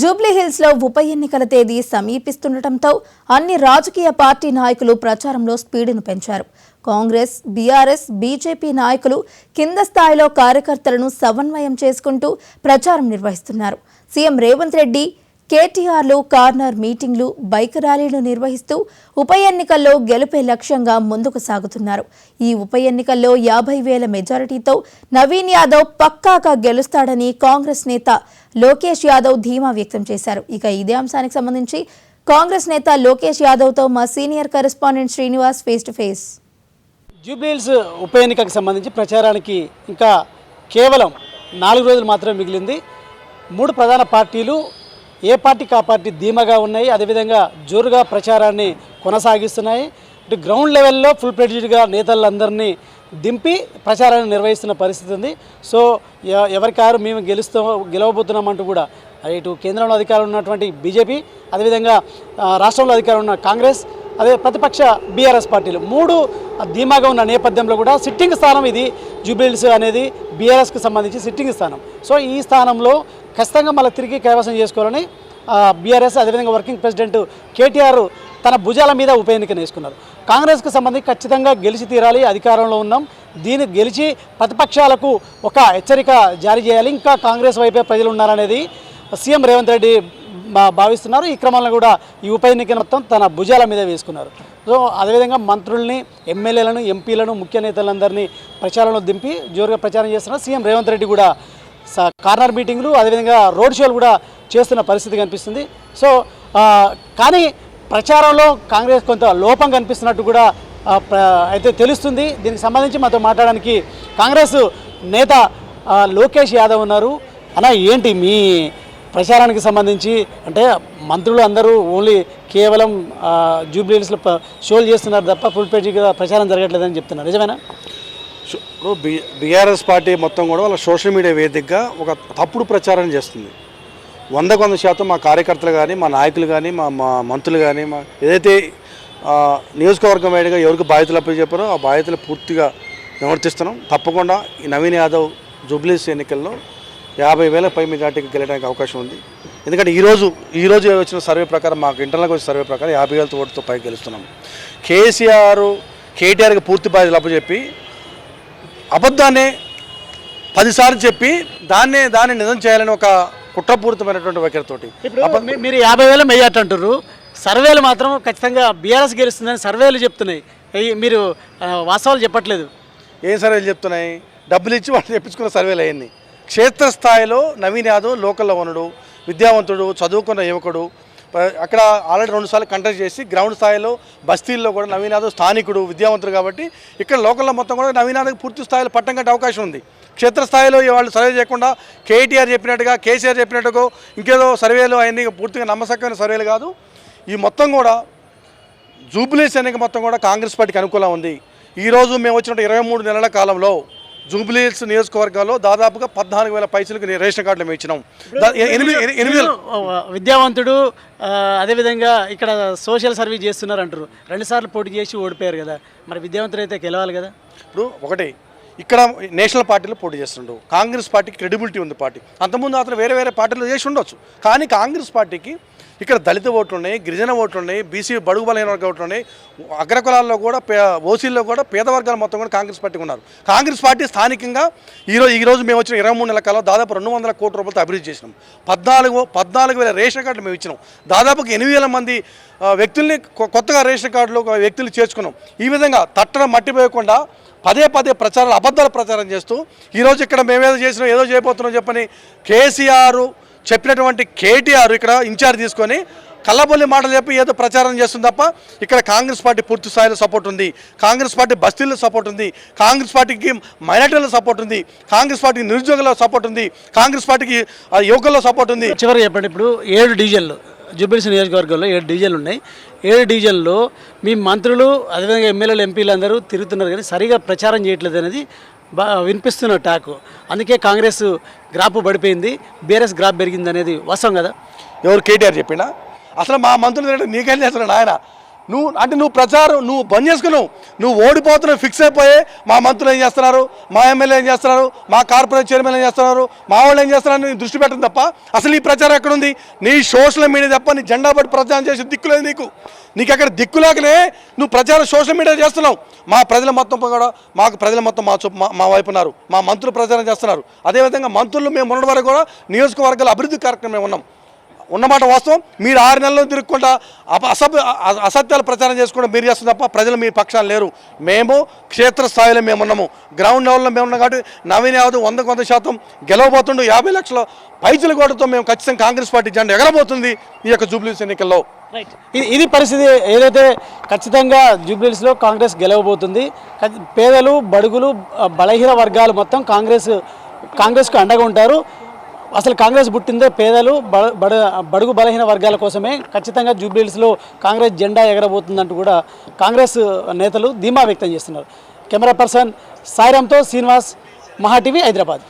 జూబ్లీహిల్స్లో ఉప ఎన్నికల తేదీ సమీపిస్తుండటంతో అన్ని రాజకీయ పార్టీ నాయకులు ప్రచారంలో స్పీడును పెంచారు. కాంగ్రెస్, బీఆర్ఎస్, బీజేపీ నాయకులు కింద స్థాయిలో కార్యకర్తలను సమన్వయం చేసుకుంటూ ప్రచారం నిర్వహిస్తున్నారు. సీఎం రేవంత్ రెడ్డి, కేటీఆర్లు కార్నర్ మీటింగ్లు, బైక్ ర్యాలీలు నిర్వహిస్తూ ఉప ఎన్నికల్లో గెలుపే లక్ష్యంగా ముందుకు సాగుతున్నారు. ఈ ఉప ఎన్నికల్లో 50,000 మెజారిటీతో నవీన్ యాదవ్ పక్కాగా గెలుస్తాడని కాంగ్రెస్ నేత లోకేష్ యాదవ్ ధీమా వ్యక్తం చేశారు. ఇక ఇదే అంశానికి సంబంధించి కాంగ్రెస్ నేత లోకేష్ యాదవ్తో మా senior correspondent Srinivas face to face. Jubilee Hills ఉప ఎన్నికకు సంబంధించి ప్రచారానికి ఇంకా కేవలం 4 రోజులు మాత్రమే మిగిలింది. 3 ప్రధాన పార్టీలు ఏ పార్టీకి ఆ పార్టీ ధీమాగా ఉన్నాయి, అదేవిధంగా జోరుగా ప్రచారాన్ని కొనసాగిస్తున్నాయి. ఇటు గ్రౌండ్ లెవెల్లో ఫుల్ ప్లెడ్జ్డ్గా నేతలందరినీ దింపి ప్రచారాన్ని నిర్వహిస్తున్న పరిస్థితి ఉంది. సో ఎవరికారు మేము గెలవబోతున్నామంటూ కూడా ఇటు కేంద్రంలో అధికారంలో ఉన్నటువంటి బీజేపీ, అదేవిధంగా రాష్ట్రంలో అధికారంలో ఉన్న కాంగ్రెస్, అదే ప్రతిపక్ష బీఆర్ఎస్ పార్టీలు 3 ధీమాగా ఉన్న నేపథ్యంలో కూడా సిట్టింగ్ స్థానం ఇది. జూబ్లీహిల్స్ అనేది బీఆర్ఎస్కి సంబంధించి సిట్టింగ్ స్థానం. సో ఈ స్థానంలో ఖచ్చితంగా మళ్ళీ తిరిగి కైవసం చేసుకోవాలని బీఆర్ఎస్, అదేవిధంగా వర్కింగ్ ప్రెసిడెంట్ కేటీఆర్ తన భుజాల మీద ఉప ఎన్నికను వేసుకున్నారు. కాంగ్రెస్కి సంబంధించి ఖచ్చితంగా గెలిచి తీరాలి, అధికారంలో ఉన్నాం, దీన్ని గెలిచి ప్రతిపక్షాలకు ఒక హెచ్చరిక జారీ చేయాలి, ఇంకా కాంగ్రెస్ వైపే ప్రజలు ఉన్నారనేది సీఎం రేవంత్ రెడ్డి భావిస్తున్నారు. ఈ క్రమంలో కూడా ఈ ఉప ఎన్నికను మొత్తం తన భుజాల మీద వేసుకున్నారు. సో అదేవిధంగా మంత్రుల్ని, ఎమ్మెల్యేలను, ఎంపీలను, ముఖ్య నేతలందరినీ ప్రచారంలో దింపి జోరుగా ప్రచారం చేస్తున్నారు. సీఎం రేవంత్ రెడ్డి కూడా కార్నర్ మీటింగ్లు, అదేవిధంగా రోడ్ షోలు కూడా చేస్తున్న పరిస్థితి కనిపిస్తుంది. సో కానీ ప్రచారంలో కాంగ్రెస్ కొంత లోపం కనిపిస్తున్నట్టు కూడా అయితే తెలుస్తుంది. దీనికి సంబంధించి మాతో మాట్లాడడానికి కాంగ్రెస్ నేత లోకేష్ యాదవ్ ఉన్నారు. అన్న, ఏంటి మీ ప్రచారానికి సంబంధించి? అంటే మంత్రులు అందరూ ఓన్లీ కేవలం జూబ్లీహిల్స్లో షోలు చేస్తున్నారు తప్ప ఫుల్ పేజీగా ప్రచారం జరగట్లేదని చెప్తున్నారు, నిజమేనా? ఇప్పుడు బీఆర్ఎస్ పార్టీ మొత్తం కూడా వాళ్ళ సోషల్ మీడియా వేదికగా ఒక తప్పుడు ప్రచారం చేస్తుంది. 100% మా కార్యకర్తలు కానీ, మా నాయకులు కానీ, మా మంత్రులు కానీ, మా ఏదైతే నియోజకవర్గం వేడిగా ఎవరికి బాధ్యతలు అప్పగి చెప్పారో ఆ బాధ్యతలు పూర్తిగా నివర్తిస్తున్నాం. తప్పకుండా ఈ నవీన్ యాదవ్ జూబ్లీహిల్స్ ఎన్నికల్లో 50,000 పై మెజార్టీకి గెలడానికి అవకాశం ఉంది. ఎందుకంటే ఈరోజు వచ్చిన సర్వే ప్రకారం, మాకు ఇంటర్నల్గా వచ్చిన సర్వే ప్రకారం 50,000 ఓటుతో పైకి గెలుస్తున్నాం. కేటీఆర్కి పూర్తి బాధ్యతలు అప్పచెప్పి అబద్ధాన్ని 10 సార్లు చెప్పి దాన్ని నిజం చేయాలని ఒక కుట్రపూరితమైనటువంటి వైఖరితోటి మీరు 50,000 మెజార్టీ అంటారు. సర్వేలు మాత్రం ఖచ్చితంగా బీఆర్ఎస్ గెలుస్తుందని సర్వేలు చెప్తున్నాయి. మీరు వాస్తవాలు చెప్పట్లేదు. ఏం సర్వేలు చెప్తున్నాయి? డబ్బులు ఇచ్చి వాళ్ళు చెప్పించుకున్న సర్వేలు అవన్నీ. క్షేత్రస్థాయిలో నవీన్ యాదవ్ లోకల్లో వనుడు, విద్యావంతుడు, చదువుకున్న యువకుడు, అక్కడ ఆల్రెడీ 2 సార్లు కంటెస్ట్ చేసి గ్రౌండ్ స్థాయిలో బస్తీల్లో కూడా నవీన్ యాదవ్ స్థానికుడు, విద్యావంతుడు కాబట్టి ఇక్కడ లోకల్లో మొత్తం కూడా నవీన్ యాదవ్ పూర్తి స్థాయిలో పట్టం కట్టే అవకాశం ఉంది. క్షేత్రస్థాయిలో వాళ్ళు సర్వే చేయకుండా కేటీఆర్ చెప్పినట్టుగా, కేసీఆర్ చెప్పినట్టుగా ఇంకేదో సర్వేలు అవన్నీ పూర్తిగా నమ్మసక్కమైన సర్వేలు కాదు. ఈ మొత్తం కూడా జూబ్లీహిల్స్ ఎన్నిక మొత్తం కూడా కాంగ్రెస్ పార్టీకి అనుకూలంగా ఉంది. ఈరోజు మేము వచ్చిన 23 నెలల కాలంలో జూబ్లీహిల్స్ నియోజకవర్గాల్లో దాదాపుగా 14,000 పైసలకు రేషన్ కార్డులు మేము ఇచ్చినాం. 8 విద్యావంతుడు, అదేవిధంగా ఇక్కడ సోషల్ సర్వీస్ చేస్తున్నారు అంటారు. 2 సార్లు పోటీ చేసి ఓడిపోయారు కదా, మరి విద్యావంతుడు అయితే గెలవాలి కదా. ఇప్పుడు ఒకటి ఇక్కడ నేషనల్ పార్టీలో పోటీ చేస్తుండు. కాంగ్రెస్ పార్టీకి క్రెడిబిలిటీ ఉంది. పార్టీ అంతకుముందు అతను వేరే పార్టీలో చేసి ఉండొచ్చు, కానీ కాంగ్రెస్ పార్టీకి ఇక్కడ దళిత ఓట్లు ఉన్నాయి, గిరిజన ఓట్లు ఉన్నాయి, బీసీ బడుగు బలహీన వర్గ ఓట్లు ఉన్నాయి, అగ్రకులాల్లో కూడా, ఓసీల్లో కూడా పేద వర్గాలు మొత్తం కూడా కాంగ్రెస్ పార్టీకి ఉన్నారు. కాంగ్రెస్ పార్టీ స్థానికంగా ఈరోజు మేము వచ్చిన 23 నెలల కాలం దాదాపు 200 కోట్ల రూపాయలతో అభివృద్ధి చేసినాం. 14,000 రేషన్ కార్డులు మేము ఇచ్చినాం. దాదాపుగా 8,000 మంది వ్యక్తుల్ని కొత్తగా రేషన్ కార్డులో వ్యక్తులు చేర్చుకున్నాం. ఈ విధంగా తట్టడం మట్టిపోయకుండా పదే ప్రచారాలు, అబద్ధాల ప్రచారం చేస్తూ ఈరోజు ఇక్కడ మేమేదో చేసినాం, ఏదో చేయబోతున్నాం చెప్పని కేసీఆర్ చెప్పినటువంటి కేటీఆర్ ఇక్కడ ఇన్ఛార్జ్ తీసుకొని కల్లబొల్లి మాటలు చెప్పి ఏదో ప్రచారం చేస్తుంది తప్ప ఇక్కడ కాంగ్రెస్ పార్టీ పూర్తి స్థాయిలో సపోర్ట్ ఉంది. కాంగ్రెస్ పార్టీ బస్తీల్లో సపోర్ట్ ఉంది, కాంగ్రెస్ పార్టీకి మైనార్టీలో సపోర్ట్ ఉంది, కాంగ్రెస్ పార్టీకి నిరుద్యోగుల్లో సపోర్ట్ ఉంది, కాంగ్రెస్ పార్టీకి యువకుల్లో సపోర్ట్ ఉంది. చివరికి చెప్పండి, ఇప్పుడు 7 డివిజన్లు జూబ్లీహిల్స్ నియోజకవర్గంలో 7 డివిజన్లు ఉన్నాయి. 7 డివిజన్లో మీ మంత్రులు, అదేవిధంగా ఎమ్మెల్యేలు, ఎంపీలు అందరూ తిరుగుతున్నారు, కానీ సరిగా ప్రచారం చేయట్లేదు అనేది వినిపిస్తున్న టాక్. అందుకే కాంగ్రెస్ గ్రాఫ్ పడిపోయింది, బీఆర్ఎస్ గ్రాఫ్ పెరిగింది అనేది వాస్తవం కదా? ఎవరు? కేటీఆర్ చెప్పినా? అసలు మా మంత్రులు నీకేం చేస్తున్నాడు ఆయన? నువ్వు ప్రచారం నువ్వు బంద్ చేసుకున్నావు. నువ్వు ఓడిపోతున్నావు ఫిక్స్ అయిపోయి మా మంత్రులు ఏం చేస్తున్నారు, మా ఎమ్మెల్యే ఏం చేస్తున్నారు, మా కార్పొరేట్ చైర్మన్ ఏం చేస్తున్నారు, మా వాళ్ళు ఏం చేస్తున్నారు నీ దృష్టి పెట్టడం తప్ప అసలు ఈ ప్రచారం ఎక్కడుంది? నీ సోషల్ మీడియా తప్ప నీ జెండా పట్టి ప్రచారం చేసే దిక్కులేదు నీకు అక్కడ దిక్కులేకనే నువ్వు ప్రచారం సోషల్ మీడియా చేస్తున్నావు. మా ప్రజల మొత్తం కూడా ప్రజల మొత్తం మా వైపు ఉన్నారు, మా మంత్రులు ప్రచారం చేస్తున్నారు. అదేవిధంగా మంత్రులు మేము ఉన్నటి వరకు కూడా నియోజకవర్గాల అభివృద్ధి కార్యక్రమం మేము ఉన్నాం. ఉన్నమాట వాస్తవం. మీరు 6 నెలలు తిరుగుకుంటా అసత్యాలు ప్రచారం చేసుకుంటూ మీరు చేస్తున్న తప్ప ప్రజలు మీ పక్షాలు లేరు. మేము క్షేత్రస్థాయిలో మేము ఉన్నాము, గ్రౌండ్ లెవెల్లో మేము ఉన్నాం. కాబట్టి నవీన్ యాదవ్ 100% గెలవబోతుండు. 50 లక్షల పైసలు కోటతో మేము ఖచ్చితంగా కాంగ్రెస్ పార్టీ జెండా ఎగరబోతుంది ఈ యొక్క జూబ్లీస్ ఎన్నికల్లో. ఇది పరిస్థితి. ఏదైతే ఖచ్చితంగా జూబ్లీస్లో కాంగ్రెస్ గెలవబోతుంది. పేదలు, బడుగులు, బలహీన వర్గాలు మొత్తం కాంగ్రెస్కు అండగా ఉంటారు. అసలు కాంగ్రెస్ పుట్టిందే పేదలు, బడుగు బలహీన వర్గాల కోసమే. ఖచ్చితంగా జూబ్లీహిల్స్లో కాంగ్రెస్ జెండా ఎగరబోతుందంటూ కూడా కాంగ్రెస్ నేతలు ధీమా వ్యక్తం చేస్తున్నారు. కెమెరా పర్సన్ సాయిరామ్తో శ్రీనివాస్, మహా టీవీ, హైదరాబాద్.